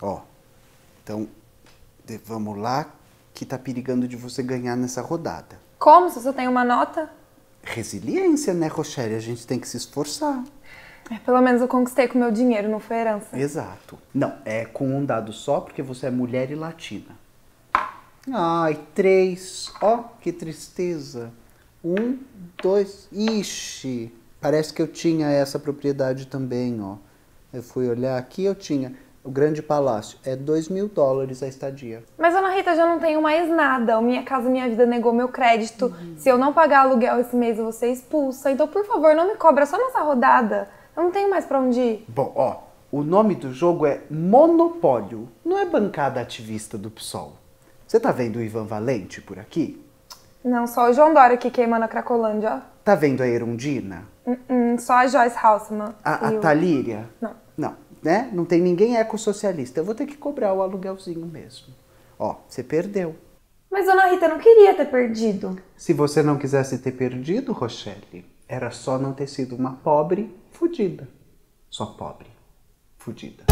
Ó, então vamos lá que tá perigando de você ganhar nessa rodada. Como? Se eu só tenho uma nota? Resiliência, né, Rochelle? A gente tem que se esforçar. Pelo menos eu conquistei com meu dinheiro, não foi herança. Exato. Não, é com um dado só, porque você é mulher e latina. Ai, 3. Ó, que tristeza. 1, 2. Ixi, parece que eu tinha essa propriedade também, ó. Eu fui olhar aqui, eu tinha. O Grande Palácio é $2.000 a estadia. Mas, Ana Rita, eu já não tenho mais nada. O Minha Casa Minha Vida negou meu crédito. Se eu não pagar aluguel esse mês, eu vou ser expulsa. Então, por favor, não me cobra só nessa rodada. Eu não tenho mais pra onde ir. Bom, ó, o nome do jogo é Monopólio. Não é bancada ativista do PSOL. Você tá vendo o Ivan Valente por aqui? Não, só o João Dória que queima na Cracolândia, ó. Tá vendo a Erundina? Só a Joyce Halseman. A Thalíria? Não. Não, né? Não tem ninguém ecossocialista. Eu vou ter que cobrar o aluguelzinho mesmo. Ó, você perdeu. Mas, Ana Rita, eu não queria ter perdido. Se você não quisesse ter perdido, Rochelle, era só não ter sido uma pobre fudida. Só pobre fudida.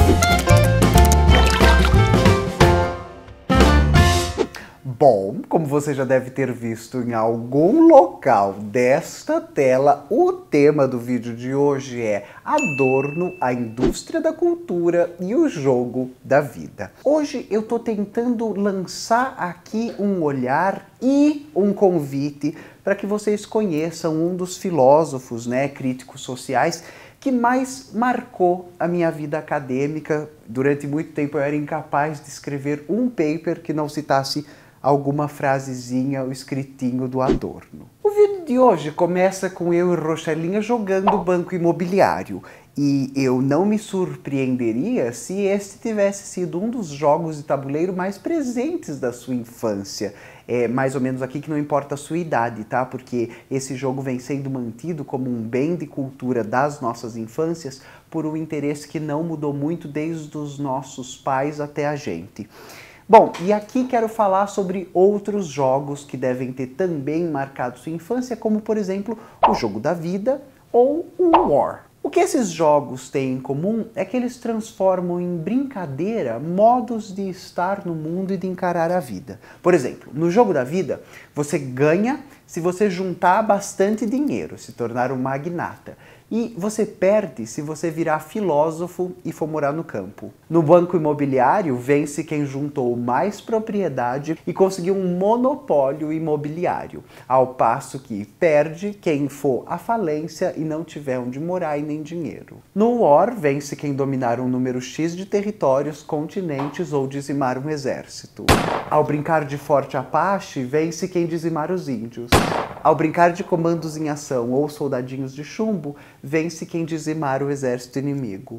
Bom, como você já deve ter visto em algum local desta tela, o tema do vídeo de hoje é Adorno, a indústria da cultura e o jogo da vida. Hoje eu tô tentando lançar aqui um olhar e um convite para que vocês conheçam um dos filósofos, né, críticos sociais que mais marcou a minha vida acadêmica. Durante muito tempo eu era incapaz de escrever um paper que não citasse alguma frasezinha, o escritinho do Adorno. O vídeo de hoje começa com eu e Rochelinha jogando Banco Imobiliário. E eu não me surpreenderia se este tivesse sido um dos jogos de tabuleiro mais presentes da sua infância. É mais ou menos aqui que não importa a sua idade, tá? Porque esse jogo vem sendo mantido como um bem de cultura das nossas infâncias por um interesse que não mudou muito desde os nossos pais até a gente. Bom, e aqui quero falar sobre outros jogos que devem ter também marcado sua infância, como por exemplo o Jogo da Vida ou o War. O que esses jogos têm em comum é que eles transformam em brincadeira modos de estar no mundo e de encarar a vida. Por exemplo, no Jogo da Vida, você ganha se você juntar bastante dinheiro, se tornar um magnata. E você perde se você virar filósofo e for morar no campo. No Banco Imobiliário, vence quem juntou mais propriedade e conseguiu um monopólio imobiliário, ao passo que perde quem for à falência e não tiver onde morar e nem dinheiro. No War, vence quem dominar um número X de territórios, continentes ou dizimar um exército. Ao brincar de Forte Apache, vence quem dizimar os índios. Ao brincar de comandos em ação ou soldadinhos de chumbo, vence quem dizimar o exército inimigo.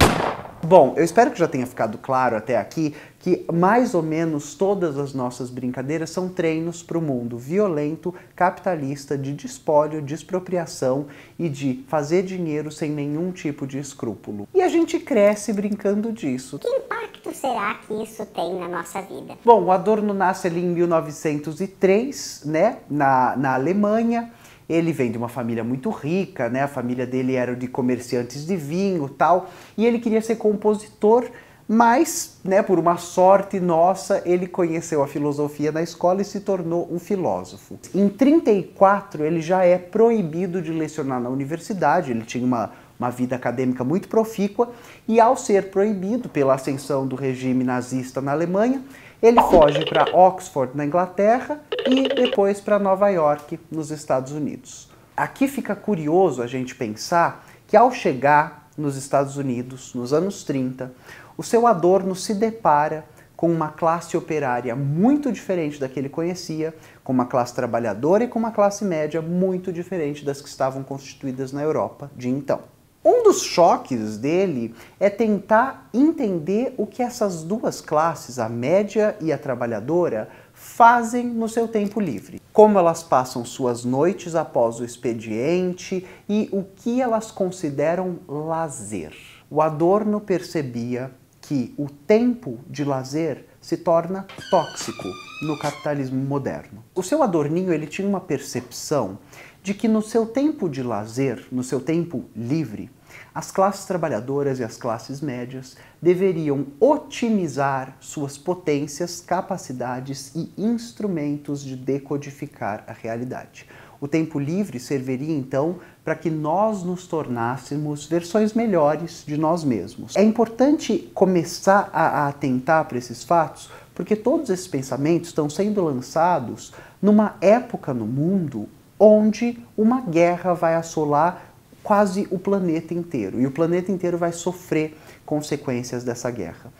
Bom, eu espero que já tenha ficado claro até aqui que mais ou menos todas as nossas brincadeiras são treinos para o mundo violento, capitalista, de espólio, de expropriação e de fazer dinheiro sem nenhum tipo de escrúpulo. E a gente cresce brincando disso. Que impacto será que isso tem na nossa vida? Bom, o Adorno nasce ali em 1903, né, na Alemanha. Ele vem de uma família muito rica, né? A família dele era de comerciantes de vinho e tal, e ele queria ser compositor, mas, né, por uma sorte nossa, ele conheceu a filosofia na escola e se tornou um filósofo. Em 34, ele já é proibido de lecionar na universidade, ele tinha uma vida acadêmica muito profícua, e ao ser proibido pela ascensão do regime nazista na Alemanha, ele foge para Oxford, na Inglaterra, e depois para Nova York, nos Estados Unidos. Aqui fica curioso a gente pensar que ao chegar nos Estados Unidos, nos anos 30, o seu Adorno se depara com uma classe operária muito diferente da que ele conhecia, com uma classe trabalhadora e com uma classe média muito diferente das que estavam constituídas na Europa de então. Um dos choques dele é tentar entender o que essas duas classes, a média e a trabalhadora, fazem no seu tempo livre. Como elas passam suas noites após o expediente e o que elas consideram lazer. O Adorno percebia que o tempo de lazer se torna tóxico no capitalismo moderno. O seu Adorninho, ele tinha uma percepção de que no seu tempo de lazer, no seu tempo livre, As classes trabalhadoras e as classes médias deveriam otimizar suas potências, capacidades e instrumentos de decodificar a realidade. O tempo livre serviria então para que nós nos tornássemos versões melhores de nós mesmos. É importante começar a atentar para esses fatos, porque todos esses pensamentos estão sendo lançados numa época no mundo onde uma guerra vai assolar quase o planeta inteiro, e o planeta inteiro vai sofrer consequências dessa guerra.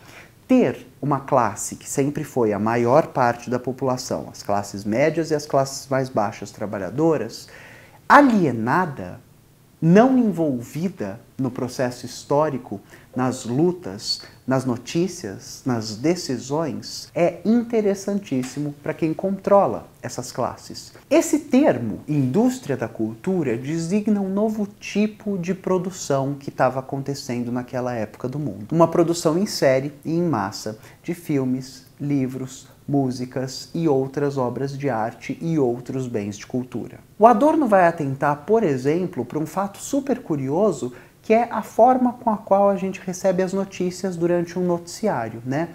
Ter uma classe que sempre foi a maior parte da população, as classes médias e as classes mais baixas trabalhadoras, alienada, não envolvida no processo histórico, nas lutas, nas notícias, nas decisões, é interessantíssimo para quem controla essas classes. Esse termo, indústria da cultura, designa um novo tipo de produção que estava acontecendo naquela época do mundo. Uma produção em série e em massa de filmes, livros, músicas e outras obras de arte e outros bens de cultura. O Adorno vai atentar, por exemplo, para um fato super curioso, que é a forma com a qual a gente recebe as notícias durante um noticiário, né?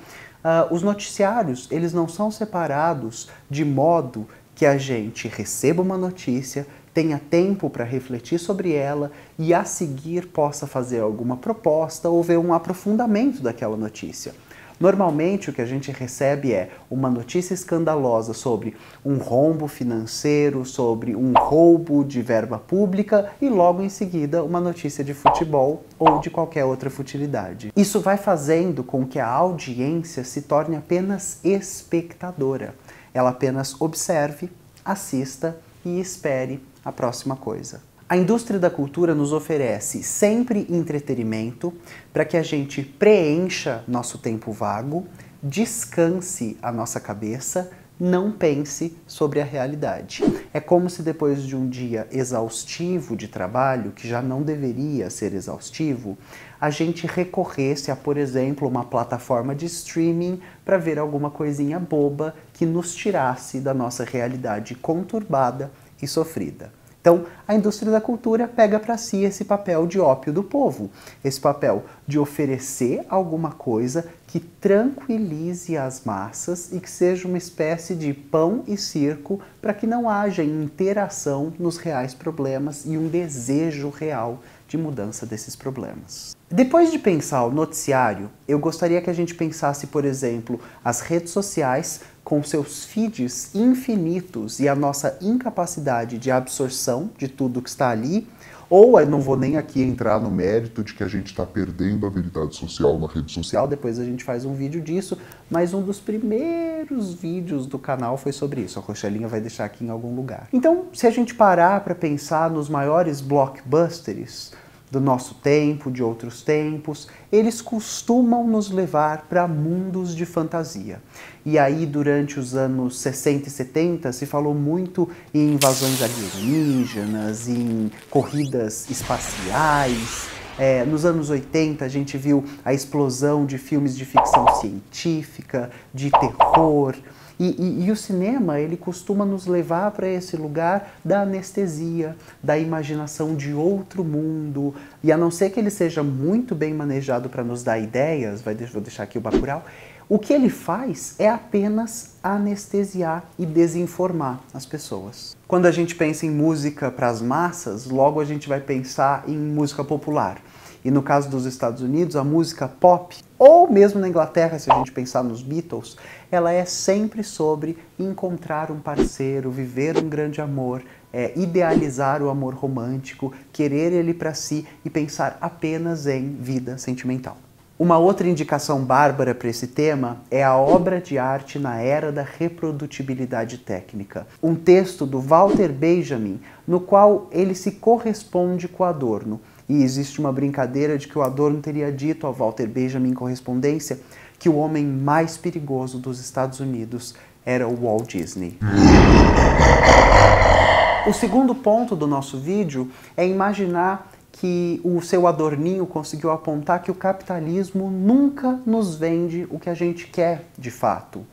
Os noticiários, eles não são separados de modo que a gente receba uma notícia, tenha tempo para refletir sobre ela e a seguir possa fazer alguma proposta ou ver um aprofundamento daquela notícia. Normalmente o que a gente recebe é uma notícia escandalosa sobre um rombo financeiro, sobre um roubo de verba pública e logo em seguida uma notícia de futebol ou de qualquer outra futilidade. Isso vai fazendo com que a audiência se torne apenas espectadora. Ela apenas observe, assista e espere a próxima coisa. A indústria da cultura nos oferece sempre entretenimento para que a gente preencha nosso tempo vago, descanse a nossa cabeça, não pense sobre a realidade. É como se depois de um dia exaustivo de trabalho, que já não deveria ser exaustivo, a gente recorresse a, por exemplo, uma plataforma de streaming para ver alguma coisinha boba que nos tirasse da nossa realidade conturbada e sofrida. Então, a indústria da cultura pega para si esse papel de ópio do povo, esse papel de oferecer alguma coisa que tranquilize as massas e que seja uma espécie de pão e circo para que não haja interação nos reais problemas e um desejo real de mudança desses problemas. Depois de pensar o noticiário, eu gostaria que a gente pensasse, por exemplo, as redes sociais com seus feeds infinitos e a nossa incapacidade de absorção de tudo que está ali, ou eu não vou nem aqui entrar no mérito de que a gente está perdendo a habilidade social na rede social, depois a gente faz um vídeo disso, mas um dos primeiros vídeos do canal foi sobre isso, a Rochelinha vai deixar aqui em algum lugar. Então, se a gente parar para pensar nos maiores blockbusters do nosso tempo, de outros tempos, eles costumam nos levar para mundos de fantasia. E aí, durante os anos 60 e 70, se falou muito em invasões alienígenas, em corridas espaciais. Nos anos 80, a gente viu a explosão de filmes de ficção científica, de terror. E o cinema, ele costuma nos levar para esse lugar da anestesia, da imaginação de outro mundo. E a não ser que ele seja muito bem manejado para nos dar ideias, vou deixar aqui o Bacurau, o que ele faz é apenas anestesiar e desinformar as pessoas. Quando a gente pensa em música para as massas, logo a gente vai pensar em música popular. E no caso dos Estados Unidos, a música pop, ou mesmo na Inglaterra, se a gente pensar nos Beatles, ela é sempre sobre encontrar um parceiro, viver um grande amor, idealizar o amor romântico, querer ele para si e pensar apenas em vida sentimental. Uma outra indicação bárbara para esse tema é a obra de arte na era da reprodutibilidade técnica. Um texto do Walter Benjamin, no qual ele se corresponde com Adorno. E existe uma brincadeira de que o Adorno teria dito ao Walter Benjamin em correspondência que o homem mais perigoso dos Estados Unidos era o Walt Disney. O segundo ponto do nosso vídeo é imaginar que o seu Adorninho conseguiu apontar que o capitalismo nunca nos vende o que a gente quer de fato.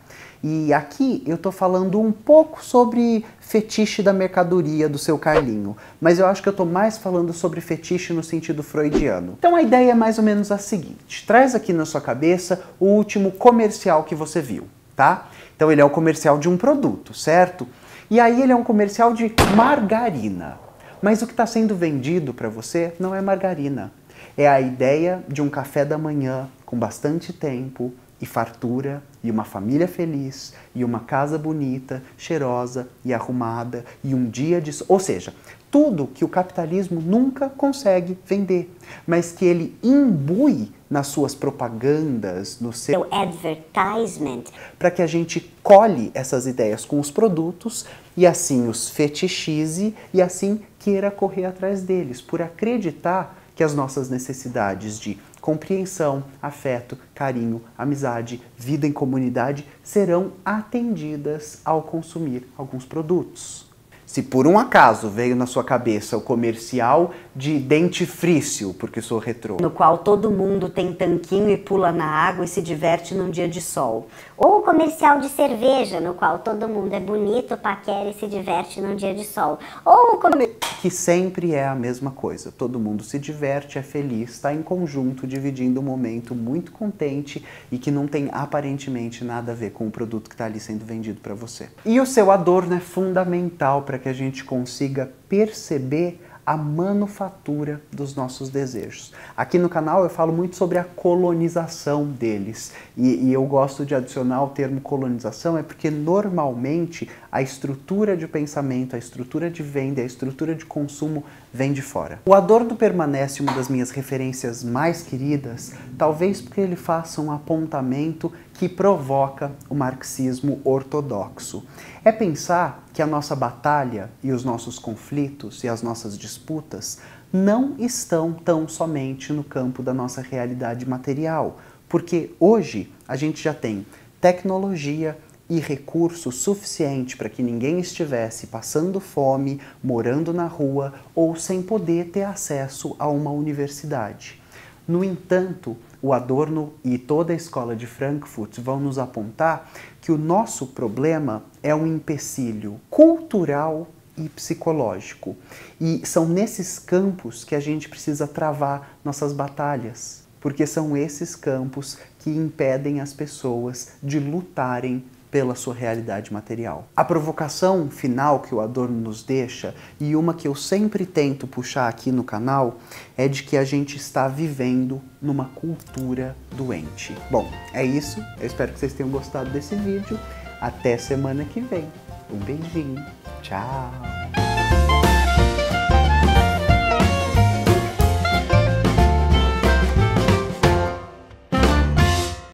E aqui eu tô falando um pouco sobre fetiche da mercadoria do seu Carlinho, mas eu acho que eu tô mais falando sobre fetiche no sentido freudiano. Então a ideia é mais ou menos a seguinte: traz aqui na sua cabeça o último comercial que você viu, tá? Então ele é o comercial de um produto, certo? E aí ele é um comercial de margarina. Mas o que está sendo vendido para você não é margarina. É a ideia de um café da manhã com bastante tempo e fartura, e uma família feliz, e uma casa bonita, cheirosa e arrumada, e um dia de... Ou seja, tudo que o capitalismo nunca consegue vender, mas que ele imbui nas suas propagandas, no seu advertisement, para que a gente colhe essas ideias com os produtos e assim os fetichize e assim queira correr atrás deles, por acreditar que as nossas necessidades de compreensão, afeto, carinho, amizade, vida em comunidade serão atendidas ao consumir alguns produtos. Se por um acaso veio na sua cabeça o comercial de dentifrício, porque sou retrô, no qual todo mundo tem tanquinho e pula na água e se diverte num dia de sol. ou o comercial de cerveja, no qual todo mundo é bonito, paquera e se diverte num dia de sol, ou o que sempre é a mesma coisa. Todo mundo se diverte, é feliz, está em conjunto, dividindo um momento muito contente e que não tem aparentemente nada a ver com o produto que está ali sendo vendido para você. E o seu Adorno é fundamental para que a gente consiga perceber a manufatura dos nossos desejos. Aqui no canal eu falo muito sobre a colonização deles e eu gosto de adicionar o termo colonização é porque normalmente a estrutura de pensamento, a estrutura de venda, a estrutura de consumo vem de fora. O Adorno permanece uma das minhas referências mais queridas, talvez porque ele faça um apontamento que provoca o marxismo ortodoxo. É pensar que a nossa batalha e os nossos conflitos e as nossas disputas não estão tão somente no campo da nossa realidade material, porque hoje a gente já tem tecnologia e recurso suficiente para que ninguém estivesse passando fome, morando na rua ou sem poder ter acesso a uma universidade. No entanto, o Adorno e toda a escola de Frankfurt vão nos apontar que o nosso problema é um empecilho cultural e psicológico. E são nesses campos que a gente precisa travar nossas batalhas, porque são esses campos que impedem as pessoas de lutarem pela sua realidade material. A provocação final que o Adorno nos deixa, e uma que eu sempre tento puxar aqui no canal, é de que a gente está vivendo numa cultura doente. Bom, é isso. Eu espero que vocês tenham gostado desse vídeo. Até semana que vem. Um beijinho. Tchau!